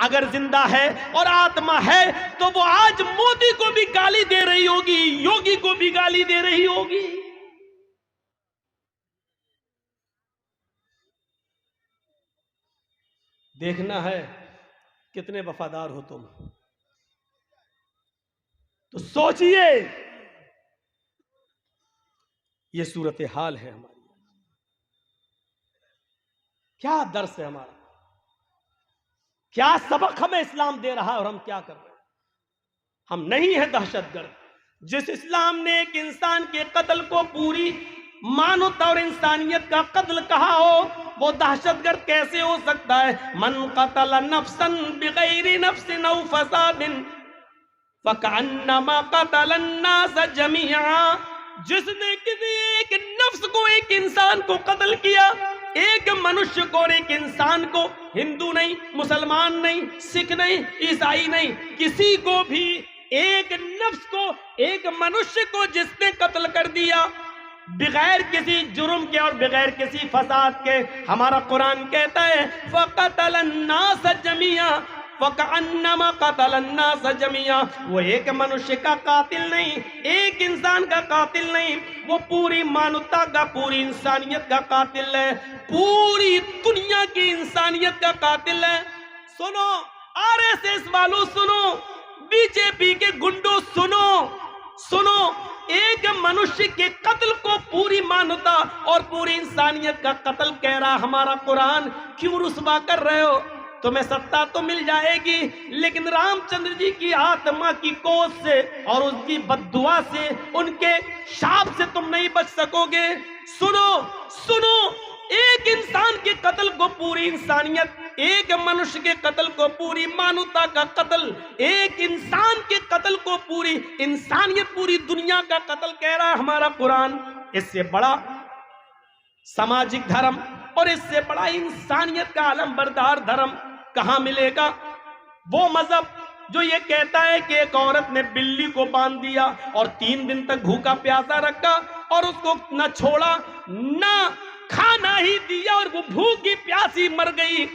अगर जिंदा है और आत्मा है तो वो आज मोदी को भी गाली दे रही होगी, योगी को भी गाली दे रही होगी। देखना है कितने वफादार हो तुम। तो सोचिए, ये सूरत हाल है हमारी। क्या दर्स है हमारा, क्या सबक हमें इस्लाम दे रहा है और हम क्या कर रहे हैं। हम नहीं है दहशतगर्द। जिस इस्लाम ने एक इंसान के कत्ल को पूरी मानवता और इंसानियत का कत्ल कहा हो, वो दहशतगर्द कैसे हो सकता है। मन कतल नफ्सन बिगैरि नफ्सिन औ फसादिन फकअन्नमा कतल अन्नास जमीआ। जिसने किसी एक नफ्स को, एक इंसान को कत्ल किया, एक मनुष्य को और एक इंसान को, हिंदू नहीं, मुसलमान नहीं, सिख नहीं, ईसाई नहीं, किसी को भी एक नफ्स को, एक मनुष्य को जिसने कत्ल कर दिया बगैर किसी जुर्म के और बगैर किसी फसाद के, हमारा कुरान कहता है फक़तल अन्नास जमीआ फकअन्नमा कतल अन्नास जमीआ। वो एक मनुष्य का कातिल नहीं, एक इंसान का कातिल नहीं, वो पूरी मानवता का, पूरी इंसानियत का कातिल है, पूरी दुनिया की इंसानियत का कातिल है। सुनो आरएसएस वालों, सुनो बीजेपी के गुंडों, सुनो सुनो, एक मनुष्य के कत्ल को पूरी मानवता और पूरी इंसानियत का कत्ल कह रहा हमारा कुरान। क्यों रुस्वा कर रहे हो? तुम्हें सत्ता तो मिल जाएगी, लेकिन रामचंद्र जी की आत्मा की कोस से और उसकी बद्दुआ से, उनके शाप से तुम नहीं बच सकोगे। सुनो सुनो, एक इंसान के कत्ल को पूरी इंसानियत, एक मनुष्य के कत्ल को पूरी मानवता का कत्ल, एक इंसान के कत्ल को पूरी इंसानियत, पूरी दुनिया का कत्ल कह रहा है हमारा कुरान। इससे बड़ा सामाजिक धर्म और इससे बड़ा इंसानियत का अलंबरदार धर्म कहां मिलेगा। वो मजहब जो ये कहता है कि एक औरत ने बिल्ली को बांध दिया और 3 दिन तक भूखा प्यासा रखा और उसको न छोड़ा न खाना ही दिया और वो भूखी प्यासी मर गई,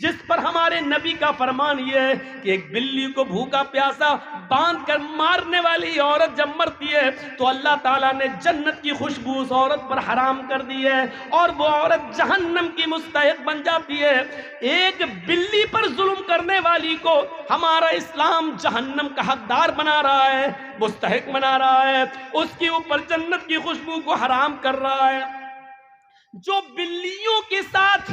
जिस पर हमारे नबी का फरमान यह है कि एक बिल्ली को भूखा प्यासा बांध कर मारने वाली औरत जब मरती है तो अल्लाह ताला ने जन्नत की खुशबू उस औरत पर हराम कर दी है और वो औरत जहन्नम की मुस्तहिक बन जाती है। एक बिल्ली पर जुल्म करने वाली को हमारा इस्लाम जहन्नम का हकदार बना रहा है, मुस्तहिक बना रहा है, उसके ऊपर जन्नत की खुशबू को हराम कर रहा है। जो बिल्लियों के साथ,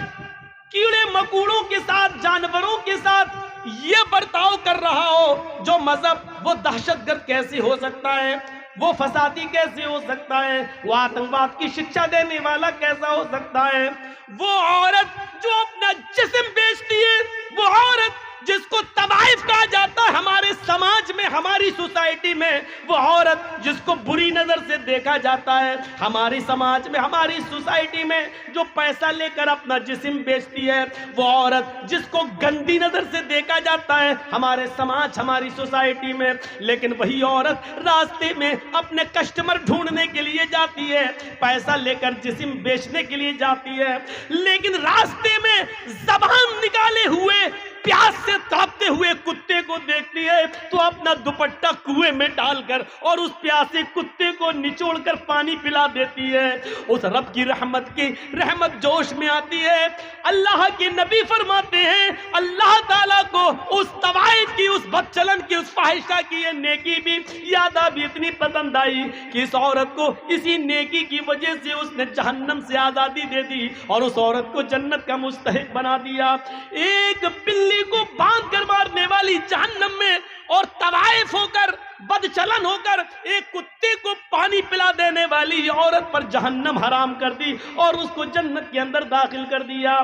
कीड़े मकोड़ों के साथ, जानवरों के साथ ये बर्ताव कर रहा हो जो मजहब, वो दहशतगर्द कैसे हो सकता है, वो फसादी कैसे हो सकता है, वो आतंकवाद की शिक्षा देने वाला कैसा हो सकता है। वो औरत जो अपना जिस्म बेचती है, वो औरत जिसको तवाइफ कहा जाता है हमारे समाज में, हमारी सोसाइटी में, वो औरत जिसको बुरी नजर से देखा जाता है हमारी समाज में, हमारी सोसाइटी में, जो पैसा लेकर अपना जिस्म बेचती है, वो औरत जिसको गंदी नजर से देखा जाता है हमारे समाज, हमारी सोसाइटी में, लेकिन वही औरत रास्ते में अपने कस्टमर ढूंढने के लिए जाती है, पैसा लेकर जिस्म बेचने के लिए जाती है, लेकिन रास्ते में जबान निकाले हुए प्यास से तड़पते हुए कुत्ते को देखती है तो अपना दुपट्टा कुएं में डालकर और उस प्यासे कुत्ते को निचोड़कर पानी पिला देती है। उस रब की रहमत जोश में आती है। अल्लाह के नबी फरमाते हैं अल्लाह ताला को उस तवाइफ की, उस बदचलन की, उस फाहिशा की ये नेकी भी यादा भी इतनी पसंद आई कि इस औरत को इसी नेकी की वजह से उसने जहन्नम से आजादी दे दी और उस औरत को जन्नत का मुस्तहिक बना दिया। एक बिल्ली को बांध कर मारने वाली जहन्नम में और तवाइफ होकर, बदचलन होकर एक कुत्ते को पानी पिला देने वाली औरत पर जहन्नम हराम कर दी और उसको जन्नत के अंदर दाखिल कर दिया।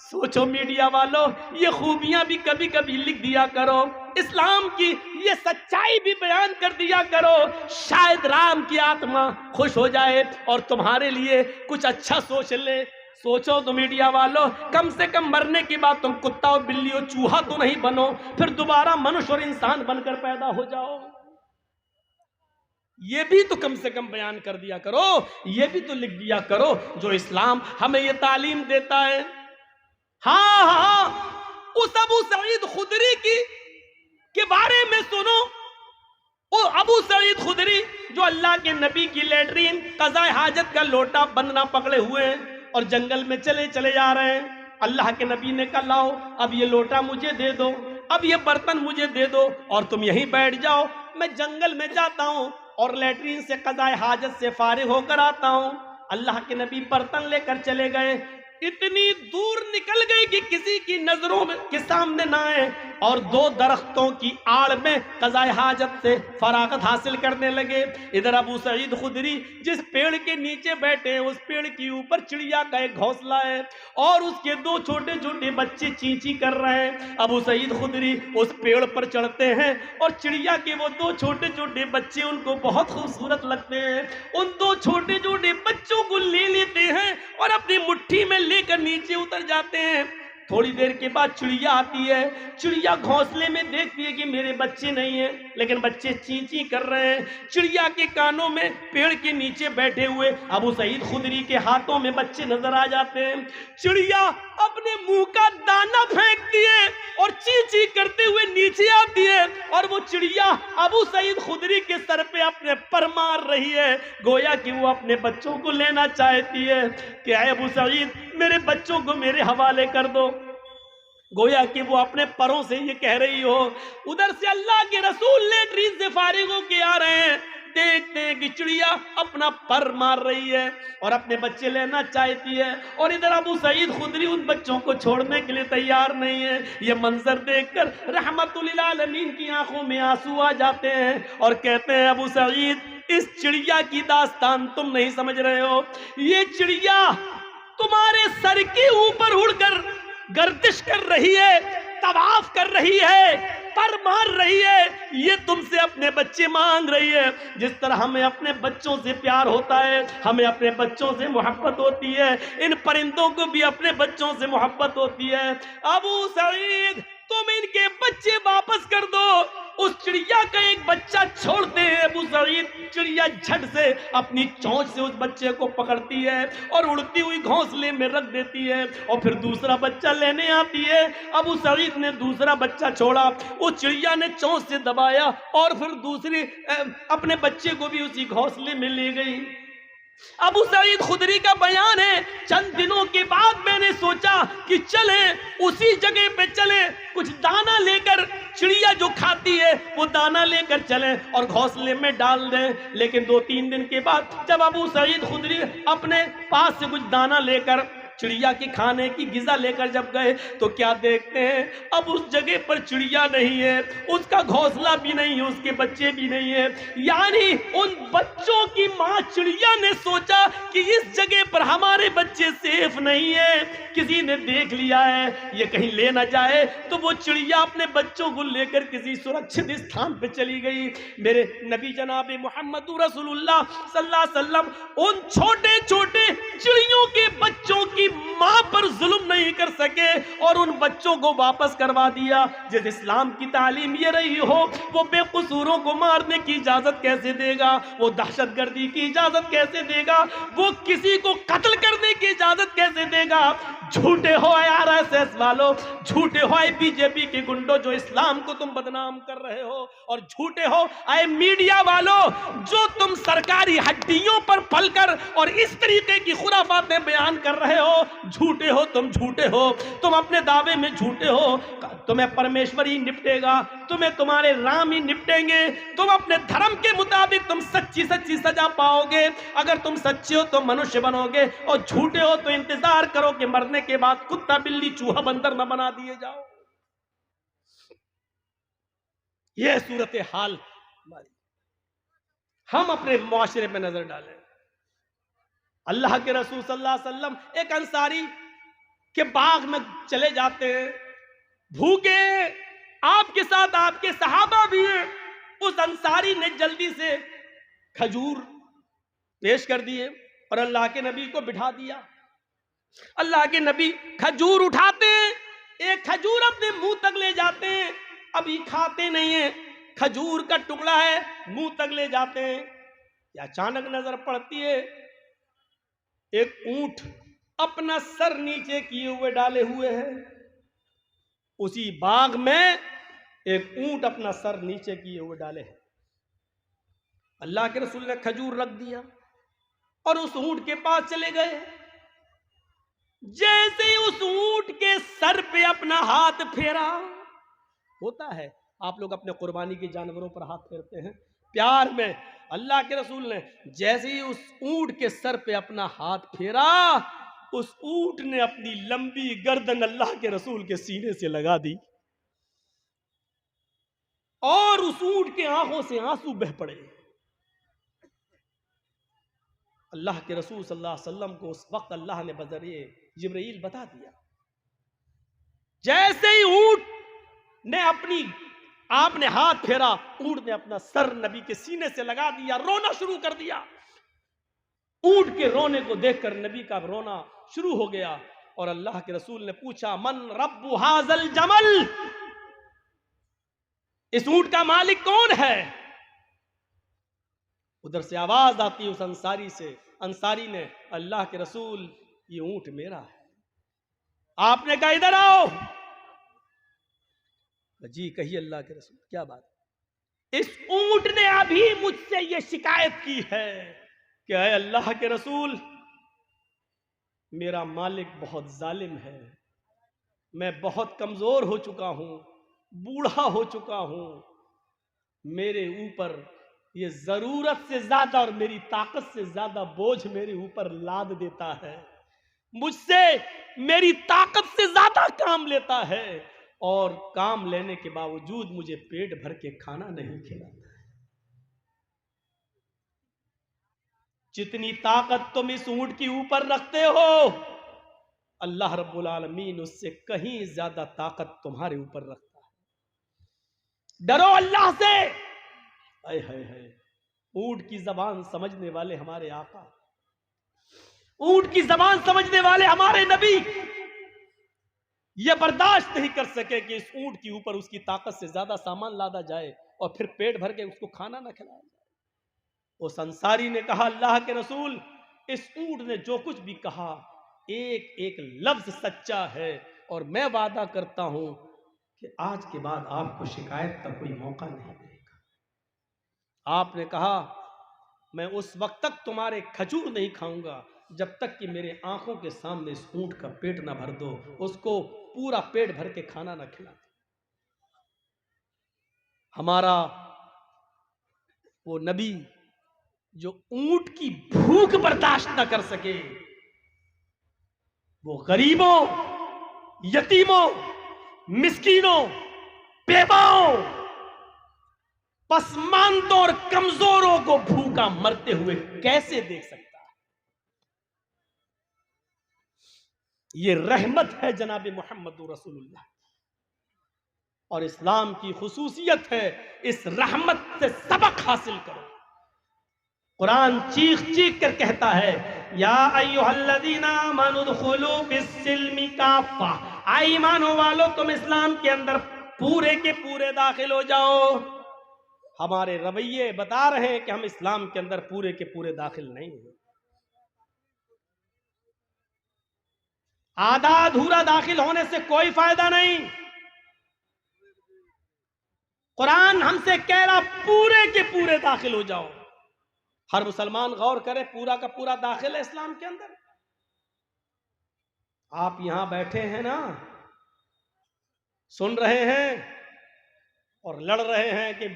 सोचो मीडिया वालों, ये खूबियां भी कभी कभी लिख दिया करो, इस्लाम की ये सच्चाई भी बयान कर दिया करो, शायद राम की आत्मा खुश हो जाए और तुम्हारे लिए कुछ अच्छा सोच ले। सोचो तो मीडिया वालों, कम से कम मरने के बाद तुम कुत्ता और बिल्ली और चूहा तो नहीं बनो, फिर दोबारा मनुष्य और इंसान बनकर पैदा हो जाओ। ये भी तो कम से कम बयान कर दिया करो, ये भी तो लिख दिया करो जो इस्लाम हमें ये तालीम देता है। हाँ, उस अबू सईद खुदरी खुदरी जो अल्लाह के नबी की लेटरीन कज़ाए हाजत का लोटा बंदना पकड़े हुए हैं और जंगल में चले चले जा रहे हैं। अल्लाह के नबी ने कहा लाओ अब ये लोटा मुझे दे दो, अब ये बर्तन मुझे दे दो और तुम यहीं बैठ जाओ, मैं जंगल में जाता हूं और लेटरीन से कज़ाए हाजत से फारिग होकर आता हूं। अल्लाह के नबी बर्तन लेकर चले गए, इतनी दूर निकल गई कि किसी की नजरों के सामने ना आए और दो दरख्तों की आड़ में कज़ाए हाजत से फरागत हासिल करने लगे। इधर अबू सईद खुदरी जिस पेड़ के नीचे बैठे हैं उस पेड़ के ऊपर चिड़िया का एक घोंसला है और उसके दो छोटे छोटे बच्चे चींची कर रहे हैं। अबू सईद खुदरी उस पेड़ पर चढ़ते हैं और चिड़िया के वो दो छोटे छोटे बच्चे उनको बहुत खूबसूरत लगते हैं, उन दो छोटे छोटे बच्चों को ले लेते हैं और अपनी मुट्ठी में लेकर नीचे उतर जाते हैं। थोड़ी देर के बाद चिड़िया आती है, चिड़िया घोंसले में देखती है कि मेरे बच्चे नहीं हैं, लेकिन बच्चे ची ची कर रहे हैं। चिड़िया के कानों में पेड़ के नीचे बैठे हुए अबू सईद खुदरी के हाथों में बच्चे नजर आ जाते हैं। चिड़िया अपने मुंह का दाना फेंकती है और ची ची करते हुए नीचे आती है और वो चिड़िया अबू सईद खुदरी के सर पे अपने पर मार रही है, गोया कि वो अपने बच्चों को लेना चाहती है कि आए अबू सईद मेरे बच्चों को मेरे हवाले कर दो, गोया कि वो अपने परों से ये कह रही हो। उधर से अल्लाह के रसूल लेटरीन से फारिग होके आ रहे हैं, देखते हैं कि चिड़िया अपना पर मार रही है और अपने बच्चे लेना चाहती है और इधर अबू सईद खुदरी उन बच्चों को छोड़ने के लिए तैयार नहीं है। ये मंजर देखकर रहमतुल लिल आलमीन की आंखों में आंसू आ जाते हैं और कहते हैं अबू सईद इस चिड़िया की दास्तान तुम नहीं समझ रहे हो, ये चिड़िया तुम्हारे सर के ऊपर उड़कर गर्दिश कर रही है, तवाफ कर रही है, पर मार रही है, ये तुमसे अपने बच्चे मांग रही है। जिस तरह हमें अपने बच्चों से प्यार होता है, हमें अपने बच्चों से मोहब्बत होती है, इन परिंदों को भी अपने बच्चों से मोहब्बत होती है। अबू सईद तुम इनके बच्चे वापस कर दो। उस चिड़िया का एक बच्चा छोड़ते हैं अबू सईद, चिड़िया झट से अपनी चोंच से उस बच्चे को पकड़ती है और उड़ती हुई घोंसले में रख देती है और फिर दूसरा बच्चा लेने आती है। अबू सईद ने दूसरा बच्चा छोड़ा, उस चिड़िया ने चोंच से दबाया और फिर दूसरी अपने बच्चे को भी उसी घोंसले में ले गई। अबू सईद खुदरी का बयान है, चंद दिनों के बाद मैंने सोचा कि चले उसी जगह पे चले, कुछ दाना लेकर, चिड़िया जो खाती है वो दाना लेकर चले और घोंसले में डाल दें। लेकिन 2-3 दिन के बाद जब अबू सईद खुदरी अपने पास से कुछ दाना लेकर, चिड़िया के खाने की गिजा लेकर जब गए तो क्या देखते हैं, अब उस जगह पर चिड़िया नहीं है, उसका घोंसला भी नहीं है, उसके बच्चे भी नहीं है। यानी उन बच्चों की मां चिड़िया ने सोचा कि इस जगह पर हमारे बच्चे सेफ नहीं है, किसी ने देख लिया है, ये कहीं ले ना जाए, तो वो चिड़िया अपने बच्चों को लेकर किसी सुरक्षित स्थान पर चली गई। मेरे नबी जनाब मोहम्मद रसूलुल्लाह सल्लल्लाहु अलैहि वसल्लम उन छोटे छोटे चिड़ियों के बच्चों की मां पर जुल्म नहीं कर सके और उन बच्चों को वापस करवा दिया। जिस इस्लाम की तालीम ये रही हो, वो बेकसूरों को मारने की इजाजत कैसे देगा, वो दहशतगर्दी की इजाजत कैसे देगा, वो किसी को कत्ल करने की इजाजत कैसे देगा। झूठे हो आरएसएस वालों, झूठे हो बीजेपी के गुंडों जो इस्लाम को तुम बदनाम कर रहे हो, और झूठे हो आए मीडिया वालों जो तुम सरकारी हड्डियों पर पलकर और इस तरीके की खुराफातें बयान कर रहे हो। झूठे हो तुम, झूठे हो तुम, अपने दावे में झूठे हो। तुम्हें परमेश्वर ही निपटेगा, तुम्हें तुम्हारे राम ही निपटेंगे, तुम अपने धर्म के मुताबिक तुम सच्ची सच्ची सजा पाओगे। अगर तुम सच्चे हो तो मनुष्य बनोगे और झूठे हो तो इंतजार करो कि मरने के बाद कुत्ता बिल्ली चूहा बंदर न बना दिए जाओ। यह सूरत हाल हमारी, हम अपने मुआशरे पे नजर डालें। अल्लाह के रसूल सल्लल्लाहु अलैहि वसल्लम एक अंसारी के बाग में चले जाते हैं, भूखे, आपके साथ आपके सहाबा भी हैं। उस अंसारी ने जल्दी से खजूर पेश कर दिए और अल्लाह के नबी को बिठा दिया। अल्लाह के नबी खजूर उठाते हैं, एक खजूर अपने मुंह तक ले जाते हैं, अभी खाते नहीं है, खजूर का टुकड़ा है, मुंह तक ले जाते हैं। या अचानक नजर पड़ती है एक ऊंट अपना सर नीचे किए हुए डाले हुए है। उसी बाग में एक ऊंट अपना सर नीचे किए हुए डाले है। अल्लाह के रसूल ने खजूर रख दिया और उस ऊंट के पास चले गए। जैसे ही उस ऊंट के सर पे अपना हाथ फेरा, होता है आप लोग अपने कुर्बानी के जानवरों पर हाथ फेरते हैं प्यार में, अल्लाह के रसूल ने जैसे ही उस ऊंट के सर पे अपना हाथ फेरा, उस ऊंट ने अपनी लंबी गर्दन अल्लाह के रसूल के सीने से लगा दी और उस ऊंट के आंखों से आंसू बह पड़े। अल्लाह के रसूल सल्लल्लाहु अलैहि वसल्लम को उस वक्त अल्लाह ने बजरिए जिब्रील बता दिया। जैसे ही ऊंट ने आपने हाथ फेरा, ऊंट ने अपना सर नबी के सीने से लगा दिया, रोना शुरू कर दिया। ऊंट के रोने को देखकर नबी का रोना शुरू हो गया और अल्लाह के रसूल ने पूछा, मन रब्बु हाजल जमल, इस ऊंट का मालिक कौन है? उधर से आवाज आती उस अंसारी से, अंसारी ने, अल्लाह के रसूल ये ऊंट मेरा है। आपने कहा इधर आओ। जी कहिए अल्लाह के रसूल क्या बात? इस ऊंट ने अभी मुझसे ये शिकायत की है कि अल्लाह के रसूल मेरा मालिक बहुत जालिम है, मैं बहुत कमजोर हो चुका हूं, बूढ़ा हो चुका हूं, मेरे ऊपर ये जरूरत से ज्यादा और मेरी ताकत से ज्यादा बोझ मेरे ऊपर लाद देता है, मुझसे मेरी ताकत से ज्यादा काम लेता है और काम लेने के बावजूद मुझे पेट भर के खाना नहीं खिलाता है। जितनी ताकत तुम इस ऊंट के ऊपर रखते हो, अल्लाह रब्बुल आलमीन उससे कहीं ज्यादा ताकत तुम्हारे ऊपर रखता है। डरो अल्लाह से। हाय हाय हाय, ऊंट की जबान समझने वाले हमारे आका, ऊंट की जबान समझने वाले हमारे नबी ये बर्दाश्त नहीं कर सके कि इस ऊंट के ऊपर उसकी ताकत से ज्यादा सामान लादा जाए और फिर पेट भर के उसको खाना ना खिलाया जाए। उस अंसारी ने कहा, अल्लाह के रसूल इस ऊंट ने जो कुछ भी कहा एक एक लफ्ज सच्चा है और मैं वादा करता हूं कि आज के बाद आपको शिकायत का कोई मौका नहीं मिलेगा। आपने कहा, मैं उस वक्त तक तुम्हारे खजूर नहीं खाऊंगा जब तक कि मेरे आंखों के सामने इस ऊंट का पेट ना भर दो, उसको पूरा पेट भर के खाना ना खिला दो। हमारा वो नबी जो ऊंट की भूख बर्दाश्त ना कर सके, वो गरीबों, यतीमों, मिस्कीनों, बेवाओं, पसमानदों और कमजोरों को भूखा मरते हुए कैसे देख सकता है? ये रहमत है जनाब मोहम्मद रसूलुल्लाह और इस्लाम की खुसूसियत है, इस रहमत से सबक हासिल करो। कुरान चीख चीख कर कहता है, या अय्युहल्लज़ीना आमनू दुखुलू फिस्सिल्मि काफ़ा, आई ईमानो वालो तुम इस्लाम के अंदर पूरे के पूरे दाखिल हो जाओ। हमारे रवैये बता रहे हैं कि हम इस्लाम के अंदर पूरे के पूरे दाखिल नहीं हैं। आधा अधूरा दाखिल होने से कोई फायदा नहीं। कुरान हमसे कह रहा पूरे के पूरे दाखिल हो जाओ। हर मुसलमान गौर करे, पूरा का पूरा दाखिल है इस्लाम के अंदर। आप यहां बैठे हैं ना, सुन रहे हैं और लड़ रहे हैं कि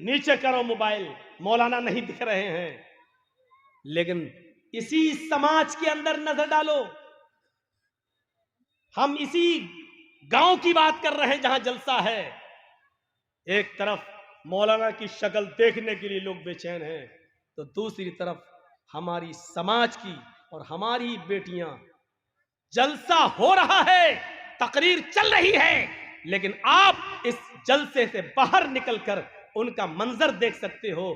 नीचे करो मोबाइल, मौलाना नहीं दिख रहे हैं, लेकिन इसी समाज के अंदर नजर डालो। हम इसी गांव की बात कर रहे हैं जहां जलसा है। एक तरफ मौलाना की शक्ल देखने के लिए लोग बेचैन हैं, तो दूसरी तरफ हमारी समाज की और हमारी बेटियां, जलसा हो रहा है, तकरीर चल रही है, लेकिन आप इस जलसे से बाहर निकलकर उनका मंजर देख सकते हो।